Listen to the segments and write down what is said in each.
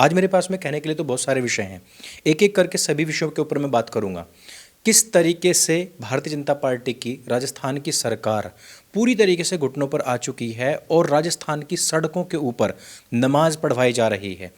आज मेरे पास में कहने के लिए तो बहुत सारे विषय हैं, एक एक करके सभी विषयों के ऊपर मैं बात करूंगा। किस तरीके से भारतीय जनता पार्टी की राजस्थान की सरकार पूरी तरीके से घुटनों पर आ चुकी है और राजस्थान की सड़कों के ऊपर नमाज पढ़वाई जा रही है।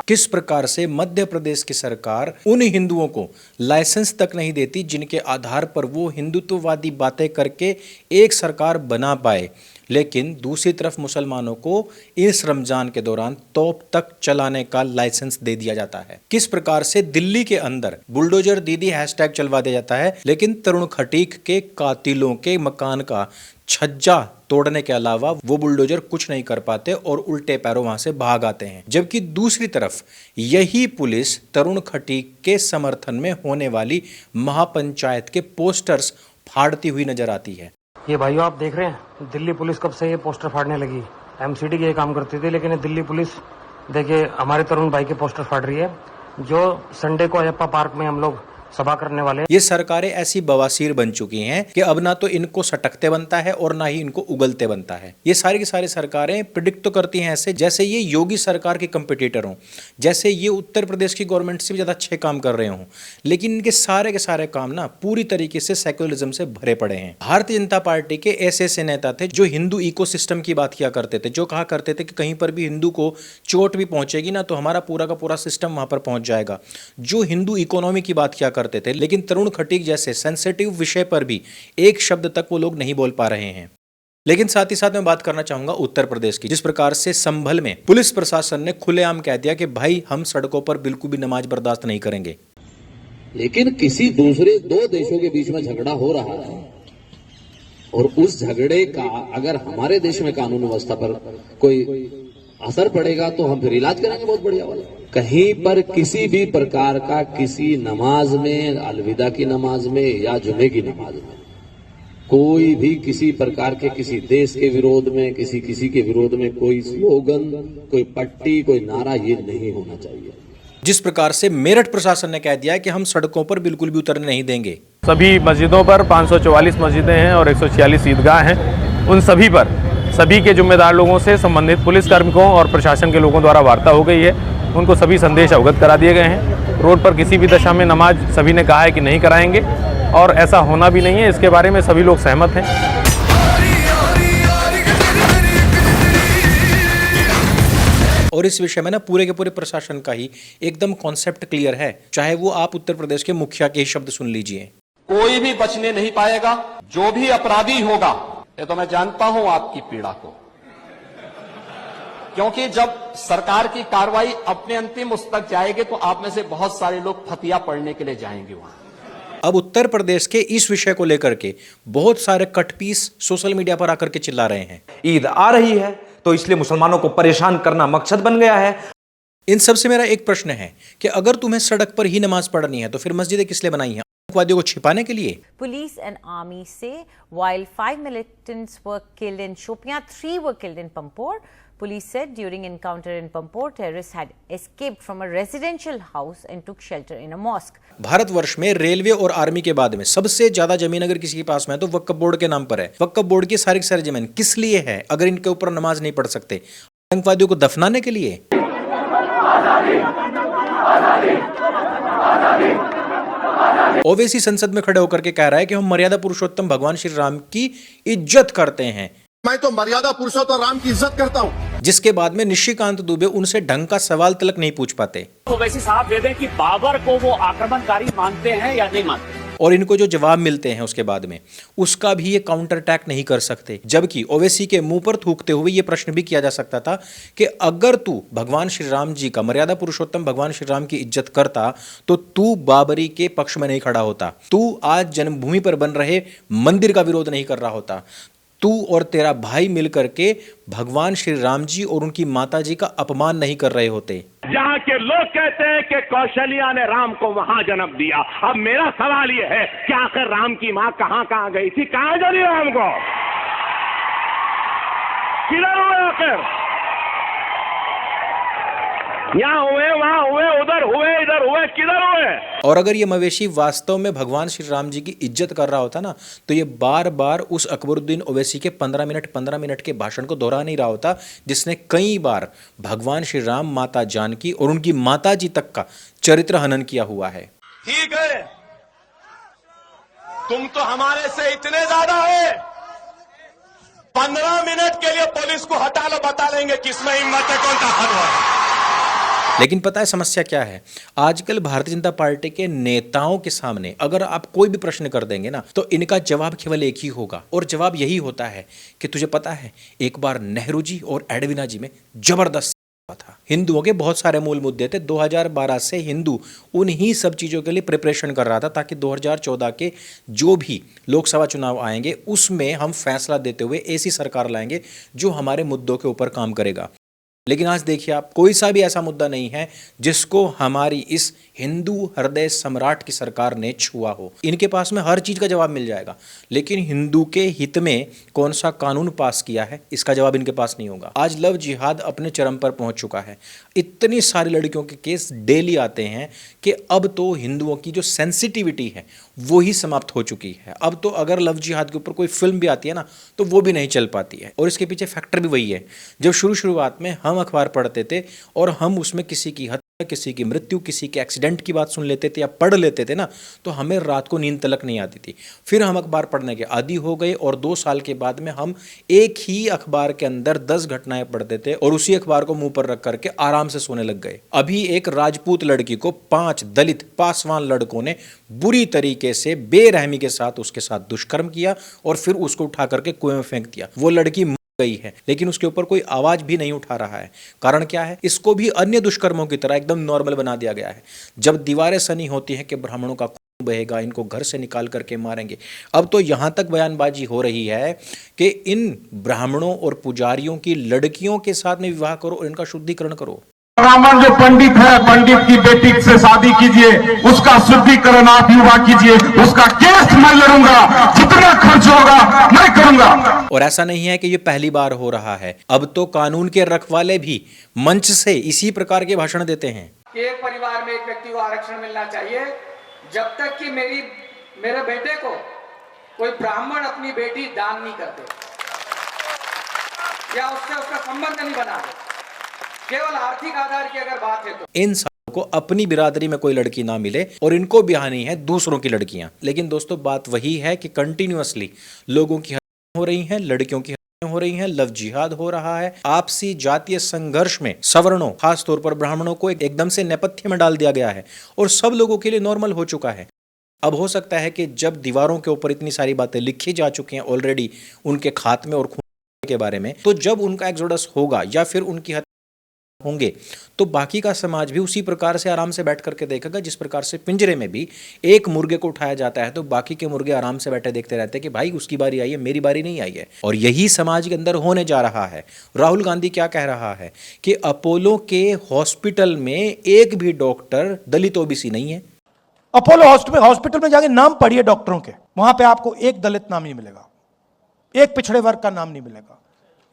किस प्रकार से मध्य प्रदेश की सरकार उन हिंदुओं को लाइसेंस तक नहीं देती जिनके आधार पर वो हिंदुत्ववादी बातें करके एक सरकार बना पाए, लेकिन दूसरी तरफ मुसलमानों को इस रमजान के दौरान तोप तक चलाने का लाइसेंस दे दिया जाता है। किस प्रकार से दिल्ली के अंदर बुलडोजर दीदी हैशटैग चलवा दिया जाता है, लेकिन तरुण खटीक के कातिलों के मकान का छज्जा तोड़ने के अलावा वो बुलडोजर कुछ नहीं कर पाते और उल्टे पैरों वहां से भाग आते हैं। जबकि दूसरी तरफ यही पुलिस तरुण खटीक के समर्थन में होने वाली महापंचायत के पोस्टर्स फाड़ती हुई नजर आती है। ये भाइयों आप देख रहे हैं दिल्ली पुलिस कब से ये पोस्टर फाड़ने लगी। एमसीडी के ये काम करती थी, लेकिन दिल्ली पुलिस देखिए हमारे तरुण भाई के पोस्टर फाड़ रही है। जो संडे को अयप्पा पार्क में हम लोग सभा करने वाले। ये सरकारें ऐसी बवासीर बन चुकी हैं कि अब ना तो इनको सटकते बनता है और ना ही इनको उगलते बनता है। ये सारी की सारी सरकारें प्रिडिक्ट तो करती हैं ऐसे जैसे ये योगी सरकार के कंपटीटर हों, जैसे ये उत्तर प्रदेश की गवर्नमेंट से भी ज़्यादा अच्छे काम कर रहे हों, लेकिन इनके सारे के सारे काम ना पूरी तरीके से सेक्युलरिज्म से भरे पड़े हैं। भारतीय जनता पार्टी के ऐसे ऐसे नेता थे जो हिंदू इकोसिस्टम की बात किया करते थे, जो कहा करते थे कि कहीं पर भी हिंदू को चोट भी पहुंचेगी ना तो हमारा पूरा का पूरा सिस्टम वहां पर पहुंच जाएगा, जो हिंदू इकोनॉमी की बात किया करते थे। लेकिन तरुण खटीक जैसे सेंसिटिव विषय पर भी एक शब्द तक वो लोग नहीं बोल पा रहे हैं। लेकिन साथ ही साथ मैं बात करना चाहूंगा उत्तर प्रदेश की, जिस प्रकार से संभल में पुलिस प्रशासन ने खुलेआम कह दिया कि भाई हम सड़कों पर बिल्कुल भी नमाज बर्दाश्त नहीं करेंगे। लेकिन किसी दूसरे दो देशों के बीच में झगड़ा हो रहा है और उस झगड़े का अगर हमारे देश में कानून व्यवस्था पर कोई असर पड़ेगा तो हम फिर इलाज कराएंगे बहुत बढ़िया वाला। कहीं पर किसी भी प्रकार का किसी नमाज में, अलविदा की नमाज में या जुमे की नमाज में कोई भी किसी प्रकार के किसी देश के विरोध में, किसी के विरोध में कोई स्लोगन, कोई पट्टी, कोई नारा ये नहीं होना चाहिए। जिस प्रकार से मेरठ प्रशासन ने कह दिया कि हम सड़कों पर बिल्कुल भी उतरने नहीं देंगे। सभी मस्जिदों पर 544 मस्जिदें हैं और 146 ईदगाह हैं। उन सभी पर सभी के जिम्मेदार लोगों से संबंधित पुलिस कार्मिकों और प्रशासन के लोगों द्वारा वार्ता हो गई है। उनको सभी संदेश अवगत करा दिए गए हैं। रोड पर किसी भी दशा में नमाज सभी ने कहा है कि नहीं कराएंगे और ऐसा होना भी नहीं है। इसके बारे में सभी लोग सहमत हैं। और इस विषय में ना पूरे के पूरे प्रशासन का ही एकदम कॉन्सेप्ट क्लियर है, चाहे वो आप उत्तर प्रदेश के मुखिया के ही शब्द सुन लीजिए। कोई भी बचने नहीं पाएगा। जो भी अपराधी होगा, ये तो मैं जानता हूं आपकी पीड़ा को, क्योंकि जब सरकार की कार्रवाई अपने अंतिम उस तक जाएगी तो आप में से बहुत सारे लोग फतिया पढ़ने के लिए जाएंगे वहां। अब उत्तर प्रदेश के इस विषय को लेकर के बहुत सारे कटपीस सोशल मीडिया पर आकर के चिल्ला रहे हैं। ईद आ रही है तो इसलिए मुसलमानों को परेशान करना मकसद बन गया है। इन सब से मेरा एक प्रश्न है कि अगर तुम्हें सड़क पर ही नमाज पढ़नी है तो फिर मस्जिदें किस लिए बनाई हैं? आतंकवादियों को छिपाने के लिए? Police and army say while 5 militants were killed in Shopian, 3 were killed in Pampore. Police said during encounter in Pampore, terrorists had escaped from a residential house and took shelter in a mosque. Bharatvarsh में railway और army के बाद में सबसे ज्यादा जमीन अगर किसी के पास में है तो वक्फ बोर्ड के नाम पर है। वक्फ बोर्ड की सारी जमीन किस लिए है अगर इनके ऊपर नमाज नहीं पढ़ सकते? आतंकवादियों को दफनाने के लिए? ओवैसी संसद में खड़े होकर के कह रहा है कि हम मर्यादा पुरुषोत्तम भगवान श्री राम की इज्जत करते हैं। मैं तो मर्यादा पुरुषोत्तम राम की इज्जत करता हूं। जिसके बाद में निशिकांत दुबे उनसे ढंग का सवाल तलक नहीं पूछ पाते। ओवैसी साहब दे दें कि बाबर को वो आक्रमणकारी मानते हैं या नहीं मानते, और इनको जो जवाब मिलते हैं उसके बाद में उसका भी ये काउंटर अटैक नहीं कर सकते। जबकि ओवैसी के मुंह पर थूकते हुए ये प्रश्न भी किया जा सकता था कि अगर तू भगवान श्री राम जी का, मर्यादा पुरुषोत्तम भगवान श्री राम की इज्जत करता तो तू बाबरी के पक्ष में नहीं खड़ा होता, तू आज जन्मभूमि पर बन रहे मंदिर का विरोध नहीं कर रहा होता, तू और तेरा भाई मिलकर के भगवान श्री राम जी और उनकी माता जी का अपमान नहीं कर रहे होते। जहाँ के लोग कहते हैं कि कौशल्या ने राम को वहां जन्म दिया। अब मेरा सवाल ये है कि आखिर राम की मां कहां कहां गई थी, कहां जनी राम को, किधर हुए आखिर? यहाँ हुए, वहां हुए, उधर हुए, इधर हुए, किधर हुए? और अगर ये मवेशी वास्तव में भगवान श्री राम जी की इज्जत कर रहा होता ना, तो ये बार बार उस अकबरुद्दीन ओवैसी के 15 मिनट के भाषण को दोहरा नहीं रहा होता, जिसने कई बार भगवान श्री राम, माता जानकी और उनकी माता जी तक का चरित्र हनन किया हुआ है। ठीक है, तुम तो हमारे से इतने ज्यादा है, 15 मिनट के लिए पुलिस को हटा लो, बता देंगे किसमें हिम्मत है, कौन ताकतवर है। लेकिन पता है समस्या क्या है? आजकल भारतीय जनता पार्टी के नेताओं के सामने अगर आप कोई भी प्रश्न कर देंगे ना, तो इनका जवाब केवल एक ही होगा, और जवाब यही होता है कि तुझे पता है एक बार नेहरू जी और एडविना जी में जबरदस्त था। हिंदुओं के बहुत सारे मूल मुद्दे थे। 2012 से हिंदू उन्हीं सब चीज़ों के लिए प्रिपरेशन कर रहा था ताकि 2014 के जो भी लोकसभा चुनाव आएंगे उसमें हम फैसला देते हुए ऐसी सरकार लाएंगे जो हमारे मुद्दों के ऊपर काम करेगा। लेकिन आज देखिए आप, कोई सा भी ऐसा मुद्दा नहीं है जिसको हमारी इस हिंदू हृदय सम्राट की सरकार ने छुआ हो। इनके पास में हर चीज़ का जवाब मिल जाएगा, लेकिन हिंदू के हित में कौन सा कानून पास किया है इसका जवाब इनके पास नहीं होगा। आज लव जिहाद अपने चरम पर पहुंच चुका है। इतनी सारी लड़कियों के केस डेली आते हैं कि अब तो हिंदुओं की जो सेंसिटिविटी है वो ही समाप्त हो चुकी है। अब तो अगर लव जिहाद के ऊपर कोई फिल्म भी आती है ना, तो वो भी नहीं चल पाती है। और इसके पीछे फैक्टर भी वही है। जब शुरुआत में हम अखबार पढ़ते थे और हम उसमें किसी की हत्या, किसी की मृत्यु, किसी के एक्सीडेंट की बात सुन लेते थे या पढ़ लेते थे ना, तो हमें रात को नींद तलक नहीं आती थी। फिर हम अखबार पढ़ने के आदी हो गए और 2 साल के बाद में हम एक ही अखबार के अंदर 10 घटनाएं पढ़ते थे और उसी अखबार को मुंह पर रख करके आराम से सोने लग गए। अभी एक राजपूत लड़की को 5 दलित पासवान लड़कों ने बुरी तरीके से बेरहमी के साथ उसके साथ दुष्कर्म किया और फिर उसको उठा करके कुएं में फेंक दिया। वो लड़की गई है, लेकिन उसके ऊपर कोई आवाज भी नहीं उठा रहा है। कारण क्या है? इसको भी अन्य दुष्कर्मों की तरह एकदम नॉर्मल बना दिया गया है। जब दीवारें सनी होती हैं कि ब्राह्मणों का खून बहेगा, इनको घर से निकाल करके मारेंगे, अब तो यहां तक बयानबाजी हो रही है कि इन ब्राह्मणों और पुजारियों की लड़कियों के साथ में विवाह करो और इनका शुद्धिकरण करो। ब्राह्मण जो पंडित है, पंडित की बेटी से शादी कीजिए, उसका शुद्धिकरण आप युवा कीजिए, उसका केस मैं लड़ूंगा, जितना खर्च होगा मैं करूंगा। और ऐसा नहीं है कि ये पहली बार हो रहा है। अब तो कानून के रखवाले भी मंच से इसी प्रकार के भाषण देते हैं। एक परिवार में एक व्यक्ति को आरक्षण मिलना चाहिए, जब तक कि मेरे बेटे को कोई ब्राह्मण अपनी बेटी दान नहीं करते या उससे उसका संबंध नहीं बना दे। केवल आर्थिक आधार की अगर बात है तो इन को अपनी बिरादरी में कोई लड़की ना मिले और इनको ब्याहनी है दूसरों की लड़कियां। लेकिन दोस्तों बात वही है कि कंटिन्यूअसली लोगों की हत्या हो रही हैं, लड़कियों की हत्या हो रही हैं, लव जिहाद हो रहा है। आपसी जातीय संघर्ष में सवर्णों, खास तौर पर ब्राह्मणों को एकदम से नेपथ्य में डाल दिया गया है और सब लोगों के लिए नॉर्मल हो चुका है। अब हो सकता है कि जब दीवारों के ऊपर इतनी सारी बातें लिखी जा चुकी हैं ऑलरेडी उनके खात्मे और खून के बारे में, तो जब उनका एक्सोडस होगा या फिर उनकी हत्या होंगे तो बाकी का समाज भी उसी प्रकार से आराम से बैठ करके देखेगा। जिस प्रकार से पिंजरे में भी एक मुर्गे को उठाया जाता है तो बाकी के मुर्गे आराम से बैठे देखते रहते हैं कि भाई उसकी बारी आई है, मेरी बारी नहीं आई है। और यही समाज के अंदर होने जा रहा है। राहुल गांधी क्या कह रहा है कि अपोलो के हॉस्पिटल में एक भी डॉक्टर दलित ओबीसी नहीं है। अपोलो हॉस्पिटल में जाके नाम पढ़िए डॉक्टरों के, वहां पे आपको एक दलित नाम नहीं मिलेगा, एक पिछड़े वर्ग का नाम नहीं मिलेगा,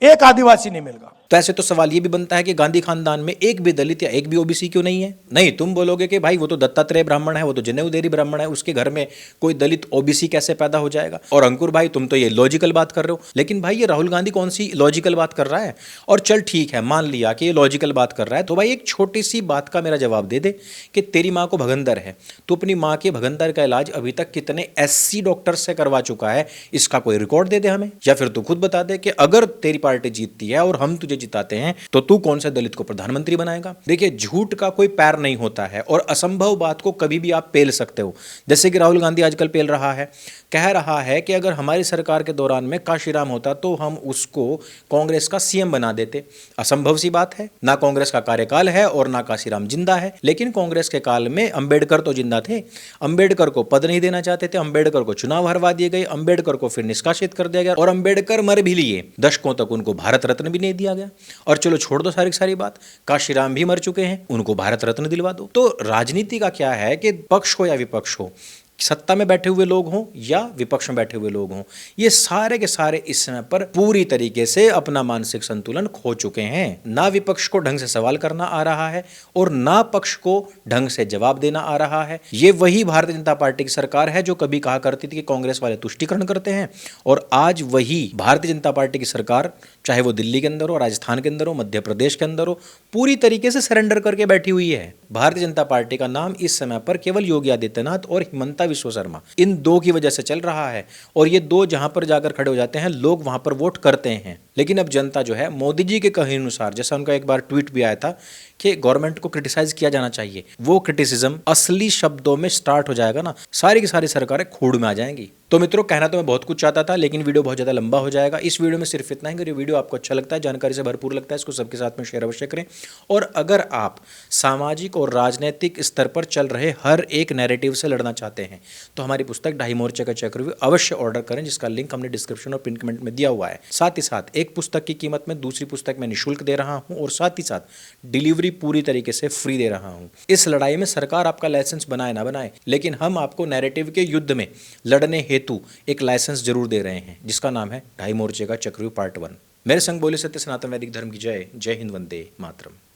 एक आदिवासी नहीं मिलेगा। तो ऐसे तो सवाल ये भी बनता है कि गांधी खानदान में एक भी दलित या एक भी ओबीसी क्यों नहीं है? नहीं, तुम बोलोगे कि भाई वो तो दत्तात्रेय ब्राह्मण है, वो तो जनेऊ देरी ब्राह्मण है, उसके घर में कोई दलित ओबीसी कैसे पैदा हो जाएगा? और अंकुर भाई तुम तो ये लॉजिकल बात कर रहे हो। लेकिन भाई ये राहुल गांधी कौन सी लॉजिकल बात कर रहा है? और चल ठीक है, मान लिया कि ये लॉजिकल बात कर रहा है, तो भाई एक छोटी सी बात का मेरा जवाब दे दे कि तेरी माँ को भगंदर है, तो अपनी माँ के भगंदर का इलाज अभी तक कितने SC डॉक्टर से करवा चुका है, इसका कोई रिकॉर्ड दे दे हमें। या फिर तू खुद बता दे कि अगर तेरी पार्टी जीतती है और हम तुझे जिताते हैं तो तू कौन से दलित को प्रधानमंत्री बनाएगा? देखिए, झूठ का कोई पैर नहीं होता है और असंभव बात को कभी भी आप पेल सकते हो। जैसे कि राहुल गांधी आजकल पेल रहा है, कह रहा है कि अगर हमारी सरकार के दौरान में काशीराम होता तो हम उसको कांग्रेस का CM बना देते। असंभव सी बात है, ना कांग्रेस का कार्यकाल है और ना काशीराम जिंदा है। लेकिन कांग्रेस के काल में अंबेडकर तो जिंदा थे, अंबेडकर को पद नहीं देना चाहते थे, अंबेडकर को चुनाव हरवा दिए गए, अंबेडकर को फिर निष्कासित कर दिया गया और अंबेडकर मर भी लिए, दशकों तक उनको भारत रत्न भी नहीं दिया गया। और चलो छोड़ दो सारी बात, काशीराम भी मर चुके हैं, उनको भारत रत्न दिलवा दो। तो राजनीति का क्या है कि पक्ष हो या विपक्ष हो, सत्ता में बैठे हुए लोग हों या विपक्ष में बैठे हुए लोग हों, ये सारे के सारे इस समय पर पूरी तरीके से अपना मानसिक संतुलन खो चुके हैं। ना विपक्ष को ढंग से सवाल करना आ रहा है और ना पक्ष को ढंग से जवाब देना आ रहा है। ये वही भारतीय जनता पार्टी की सरकार है जो कभी कहा करती थी कि कांग्रेस वाले तुष्टीकरण करते हैं, और आज वही भारतीय जनता पार्टी की सरकार, चाहे वो दिल्ली के अंदर हो, राजस्थान के अंदर हो, मध्य प्रदेश के अंदर हो, पूरी तरीके से सरेंडर करके बैठी हुई है। भारतीय जनता पार्टी का नाम इस समय पर केवल योगी आदित्यनाथ और हिमंता विश्व शर्मा, इन दो की वजह से चल रहा है, और ये दो जहां पर जाकर खड़े हो जाते हैं लोग वहां पर वोट करते हैं। लेकिन अब जनता जो है मोदी जी के कहे अनुसार, जैसा उनका एक बार ट्वीट भी आया था कि गवर्नमेंट को क्रिटिसाइज किया जाना चाहिए, वो क्रिटिसिज्म असली शब्दों में स्टार्ट हो जाएगा ना, सारी की सारी सरकारें खूड़ में आ जाएंगी। तो मित्रों, कहना तो मैं बहुत कुछ चाहता था, लेकिन वीडियो बहुत ज़्यादा लंबा हो जाएगा। इस वीडियो में सिर्फ इतना ही। अगर ये वीडियो आपको अच्छा लगता है, जानकारी से भरपूर लगता है, इसको सबके साथ में शेयर अवश्य करें। और अगर आप सामाजिक और राजनीतिक स्तर पर चल रहे हर एक नैरेटिव से लड़ना चाहते हैं तो हमारी पुस्तक ढाई मोर्चे का चक्रव्यूह अवश्य ऑर्डर करें, जिसका लिंक हमने डिस्क्रिप्शन और पिन कमेंट में दिया हुआ है। साथ ही साथ एक पुस्तक की कीमत में दूसरी पुस्तक मैं निःशुल्क दे रहा हूं, और साथ ही साथ डिलीवरी पूरी तरीके से फ्री दे रहा हूं। इस लड़ाई में सरकार आपका लाइसेंस बनाए ना बनाए, लेकिन हम आपको नैरेटिव के युद्ध में लड़ने हेतु एक लाइसेंस जरूर दे रहे हैं, जिसका नाम है ढाई मोर्चे का चक्रव्यूह पार्ट 1। मेरे संग बोले सत्य सनातन वैदिक धर्म की जय। जय हिंद, वंदे मातरम।